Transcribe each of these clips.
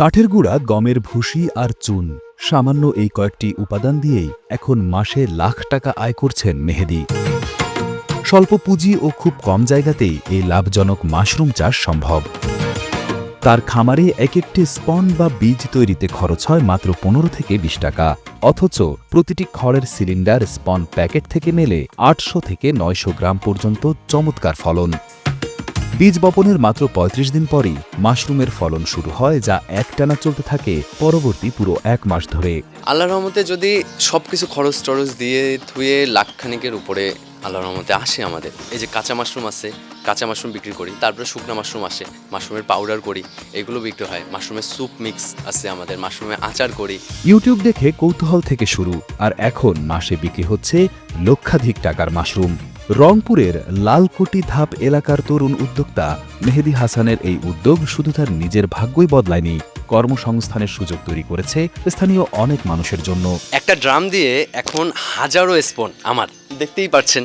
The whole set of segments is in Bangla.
কাঠের গুঁড়া, গমের ভুসি আর চুন, সামান্য এই কয়েকটি উপাদান দিয়েই এখন মাসে লাখ টাকা আয় করছেন মেহেদী। স্বল্প পুঁজি ও খুব কম জায়গাতেই এই লাভজনক মাশরুম চাষ সম্ভব। তার খামারে এক একটি স্পন বা বীজ তৈরিতে খরচ হয় মাত্র ১৫ থেকে ২০ টাকা, অথচ প্রতিটি খড়ের সিলিন্ডার স্পন প্যাকেট থেকে মেলে ৮০০ থেকে ৯০০ গ্রাম পর্যন্ত চমৎকার ফলন। বীজ বপনের মাত্র ৩৫ দিন পরই মাশরুমের ফলন শুরু হয়, যা একটানা চলতে থাকে পরবর্তী পুরো ১ মাস ধরে। আল্লাহর রহমতে যদি সবকিছু খরচ টরচ দিয়ে ধুয়ে লাখখানিকের উপরে আল্লাহর রহমতে আসে আমাদের। এই যে কাঁচা মাশরুম আছে, কাঁচা মাশরুম বিক্রি করি, তারপরে শুকনো মাশরুম আসে, মাশরুমের পাউডার করি, এগুলো বিক্রি হয়। মাশরুমের স্যুপ মিক্স আছে আমাদের, মাশরুমের আচার করি। ইউটিউব দেখে কৌতূহল থেকে শুরু, আর এখন মাসে বিক্রি হচ্ছে লক্ষাধিক টাকার মাশরুম। রংপুরের লালকুটি ধাপ এলাকার তরুণ উদ্যোক্তা মেহেদী হাসানের এই উদ্যোগ শুধু তার নিজের ভাগ্যই বদলায়নি, কর্মসংস্থানের সুযোগ তৈরি করেছে স্থানীয় অনেক মানুষের জন্য। একটা ড্রাম দিয়ে এখন হাজারো স্পন, আমার দেখতেই পাচ্ছেন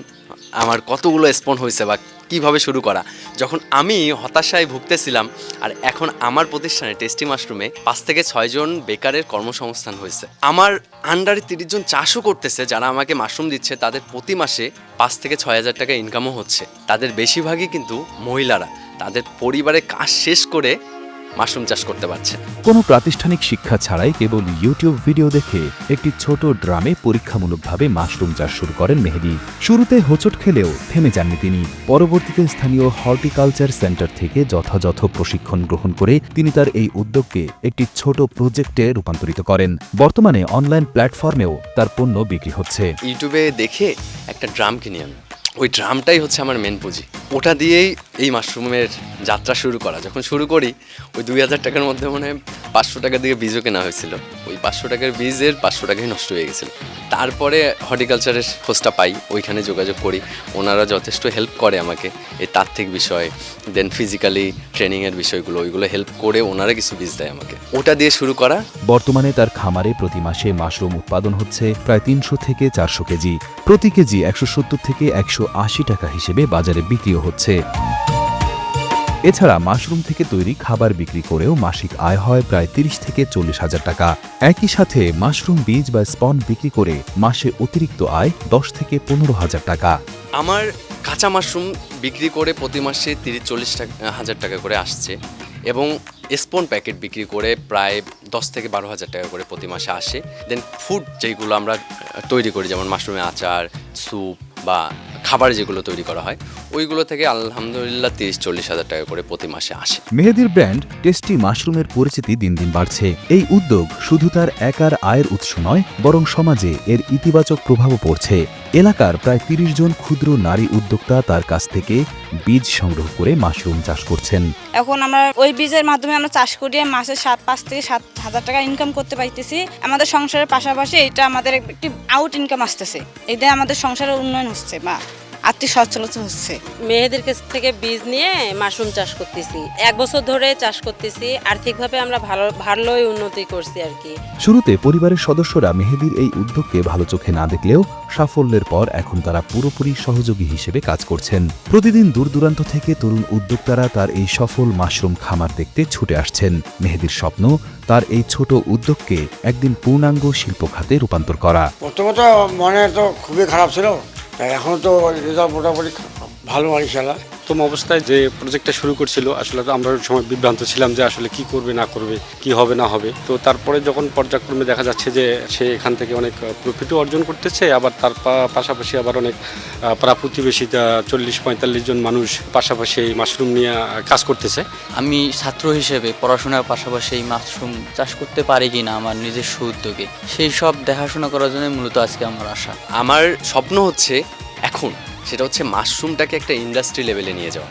আমার কতগুলো স্পন হয়েছে বা কিভাবে শুরু করা। যখন আমি হতাশায় ভুগতেছিলাম, আর এখন আমার প্রতিষ্ঠানে টেস্টি মাশরুমে ৫ থেকে ৬ জন বেকারের কর্মসংস্থান হয়েছে। আমার আন্ডারে ৩০ জন চাষও করতেছে, যারা আমাকে মাশরুম দিচ্ছে। তাদের প্রতি মাসে ৫ থেকে ৬ হাজার টাকা ইনকামও হচ্ছে। তাদের বেশিরভাগই কিন্তু মহিলারা তাদের পরিবারের কাজ শেষ করে মাশরুম চাষ করতে পারছে। কোনো প্রাতিষ্ঠানিক শিক্ষা ছাড়াই কেবল ইউটিউব ভিডিও দেখে একটি ছোট ড্রামে পরীক্ষামূলকভাবে মাশরুম চাষ শুরু করেন মেহেদী। শুরুতে হোঁচট খেলেও থেমে যাননি তিনি। পরবর্তীতে স্থানীয় হর্টিকালচার সেন্টার থেকে যথাযথ প্রশিক্ষণ গ্রহণ করে তিনি তার এই উদ্যোগকে একটি ছোট প্রজেক্টে রূপান্তরিত করেন। বর্তমানে অনলাইন প্ল্যাটফর্মেও তার পণ্য বিক্রি হচ্ছে। ইউটিউবে দেখে একটা ড্রাম কিনি আমি, ওই ড্রামটাই হচ্ছে আমার মেন পুঁজি। ওটা দিয়েই এই মাশরুমের যাত্রা শুরু করা। যখন শুরু করি ওই ২,০০০ টাকার মধ্যে মনে হয় ৫০০ টাকা দিয়ে বীজও কেনা হয়েছিল। ওই ৫০০ টাকার বীজের ৫০০ টাকাই নষ্ট হয়ে গেছিল। তারপরে হর্টিকালচারের খোঁজটা পাই, ওইখানে যোগাযোগ করি। ওনারা যথেষ্ট হেল্প করে আমাকে এই তাত্ত্বিক বিষয়, দেন ফিজিক্যালি ট্রেনিংয়ের বিষয়গুলো, ওইগুলো হেল্প করে ওনারা কিছু বীজ দেয় আমাকে। ওটা দিয়ে শুরু করা। বর্তমানে তার খামারে প্রতি মাসে মাশরুম উৎপাদন হচ্ছে প্রায় ৩০০ থেকে ৪০০ কেজি। প্রতি কেজি ১৭০ থেকে ১৮০ টাকা হিসেবে বাজারে বিক্রিও হচ্ছে। এছাড়া মাশরুম থেকে তৈরি খাবার বিক্রি করেও মাসিক আয় হয় প্রায় ৩০ থেকে ৪০ হাজার টাকা। একই সাথে মাশরুম বীজ বা স্পন বিক্রি করে মাসে অতিরিক্ত আয় ১০ থেকে ১৫ হাজার টাকা। আমার কাঁচা মাশরুম বিক্রি করে প্রতি মাসে ৩০-৪০ হাজার টাকা করে আসছে, এবং স্পন প্যাকেট বিক্রি করে প্রায় ১০ থেকে ১২ হাজার টাকা করে প্রতি মাসে আসে। দেন ফুড যেগুলো আমরা তৈরি করি, যেমন মাশরুমের আচার, স্যুপ বা খাবার যেগুলো তৈরি করা হয়, ওইগুলো থেকে আলহামদুলিল্লাহ ৩০-৪০ হাজার টাকা করে প্রতি মাসে আসে। মেহেদীর ব্র্যান্ড টেস্টি মাশরুমের পরিচিতি দিন দিন বাড়ছে। এই উদ্যোগ শুধু তার একার আয়ের উৎস নয়, বরং সমাজে এর ইতিবাচক প্রভাবও পড়ছে। এলাকার প্রায় ৩০ জন ক্ষুদ্র নারী উদ্যোক্তা তার কাছ থেকে বীজ সংগ্রহ করে মাশরুম চাষ করছেন। এখন আমরা ওই বীজের মাধ্যমে আমরা চাষ করিয়ে মাসে ৫ থেকে ৭ হাজার টাকা ইনকাম করতে পারতেছি। আমাদের সংসারের পাশাপাশি এটা আমাদের একটি আউট ইনকাম আসতেছে। এটা আমাদের সংসারের উন্নয়ন হচ্ছে বা আর্থিক সচ্ছলতা হচ্ছে। মেয়েদের কাছ থেকে বীজ নিয়ে মাশরুম চাষ করতেছি, ১ বছর ধরে চাষ করতেছি। আর্থিকভাবে আমরা ভালোই উন্নতি করছি আর কি। শুরুতে পরিবারের সদস্যরা মেহেদীর এই উদ্যোগকে ভালো চোখে না দেখলেও সাফল্যের পর এখন তারা পুরোপুরি সহযোগী হিসেবে কাজ করছেন। প্রতিদিন দূর দূরান্ত থেকে তরুণ উদ্যোক্তারা তার এই সফল মাশরুম খামার দেখতে ছুটে আসছেন। মেহেদীর স্বপ্ন তার এই ছোট উদ্যোগকে একদিন পূর্ণাঙ্গ শিল্প খাতে রূপান্তর করা। প্রথমত মনে তো খুবই খারাপ ছিল, এখন তো রেজাল্ট মোটামুটি ভালো ইনশাআল্লাহ। প্রথম অবস্থায় যে প্রজেক্টটা শুরু করছিল, আসলে তো আমরা সময় বিভ্রান্ত ছিলাম যে আসলে কি করবে না করবে, কি হবে না হবে। তো তারপরে যখন পর্যায়ক্রমে দেখা যাচ্ছে যে সে এখান থেকে অনেক প্রফিটও অর্জন করতেছে, আবার তার পাশাপাশি আবার অনেক পাড়া প্রতিবেশী ৪০-৪৫ জন মানুষ পাশাপাশি এই মাশরুম নিয়ে কাজ করতেছে। আমি ছাত্র হিসেবে পড়াশোনার পাশাপাশি এই মাশরুম চাষ করতে পারি কিনা আমার নিজস্ব উদ্যোগে, সেই সব দেখাশোনা করার জন্য মূলত আজকে আমার আশা। আমার স্বপ্ন হচ্ছে এখন, সেটা হচ্ছে মাশরুমটাকে একটা ইন্ডাস্ট্রি লেভেলে নিয়ে যাওয়া।